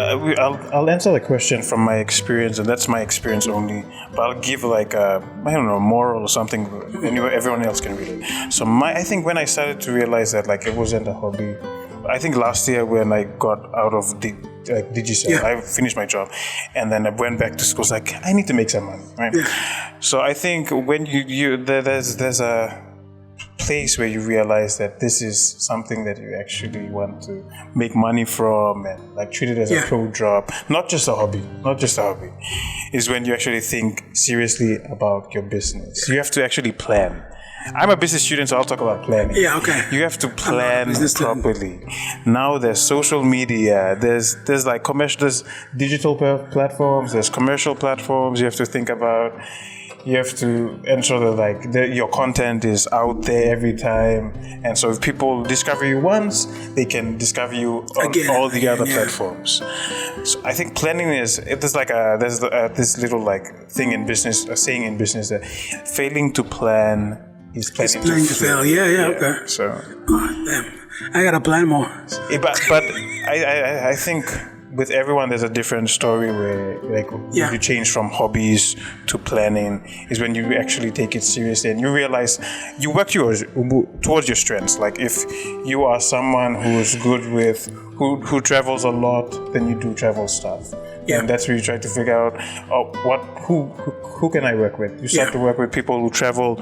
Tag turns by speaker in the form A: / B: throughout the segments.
A: I'll answer the question from my experience, and that's my experience only. But I'll give like a, I don't know, moral or something. Anyway, everyone else can read it. So I think when I started to realize that like it wasn't a hobby, I think last year when I got out of Digicel, I finished my job, and then I went back to school. I was like, I need to make some money, right? Yeah. So I think when there's a place where you realize that this is something that you actually want to make money from and like treat it as a pro job, not just a hobby, is when you actually think seriously about your business. You have to actually plan. I'm a business student, so I'll talk about planning.
B: Yeah, okay.
A: You have to plan properly. Now there's social media, there's like there's digital platforms, there's commercial platforms you have to think about. You have to ensure that like your content is out there every time, and so if people discover you once, they can discover you on all the other platforms. So I think planning there's this little like thing in business, a saying in business that failing to plan is planning to fail.
B: Yeah. Okay.
A: So,
B: damn, I gotta plan more.
A: But I think with everyone, there's a different story where like you change from hobbies to planning is when you actually take it seriously and you realize you work towards your strengths. Like if you are someone who's good with who travels a lot, then you do travel stuff. Yeah. And that's where you try to figure out who can I work with. You start to work with people who travel,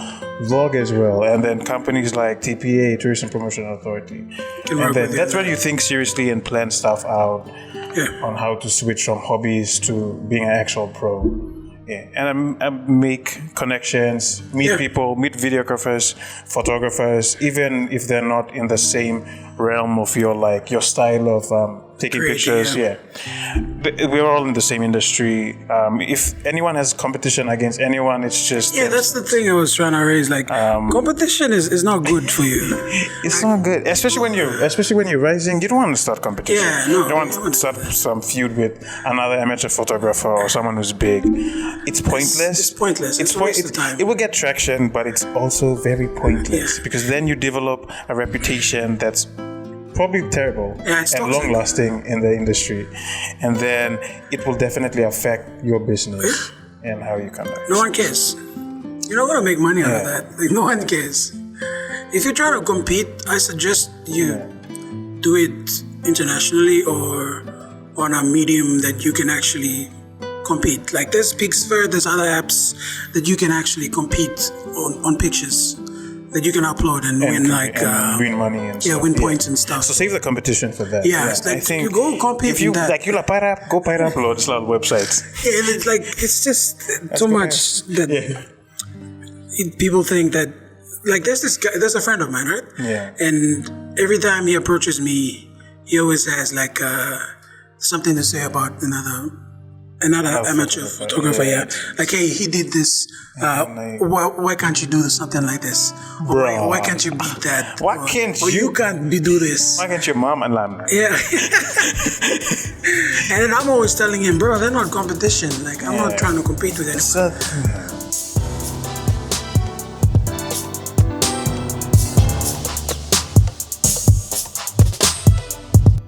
A: vlog as well, and then companies like TPA, Tourism Promotion Authority. And then that's when you think seriously and plan stuff out on how to switch from hobbies to being an actual pro. Yeah. And I make connections, meet people, meet videographers, photographers, even if they're not in the same realm of your style of taking pictures. Yeah. We're all in the same industry. If anyone has competition against anyone, it's just...
B: Yeah, that's the thing I was trying to raise. Like, competition is not good for you.
A: It's not good. Especially when you're rising, you don't want to start competition.
B: Yeah, no.
A: You don't want to start some feud with another amateur photographer or someone who's big. It's pointless.
B: It's pointless. It's a waste of time.
A: It will get traction, but it's also very pointless because then you develop a reputation that's probably terrible and long-lasting in the industry, and then it will definitely affect your business and how you conduct.
B: No one cares. You're not gonna make money out of that. Like, no one cares. If you're trying to compete, I suggest you do it internationally or on a medium that you can actually compete. Like there's Pixver, there's other apps that you can actually compete on pictures that you can upload and win
A: win money and stuff.
B: Win points and stuff.
A: So save the competition for that.
B: It's like I think you go compete.
A: If you like you go pirate upload websites.
B: Yeah, it's like it's just so much that people think that like there's this guy, there's a friend of mine, right?
A: Yeah.
B: And every time he approaches me, he always has like something to say about another amateur photographer. Like, hey, he did this. Why can't you do something like this? Why can't you beat that?
A: Why can't
B: you can't do this?
A: Why can't your mom allow me?
B: Yeah. And then I'm always telling him, bro, they're not competition. Like I'm not trying to compete with anyone.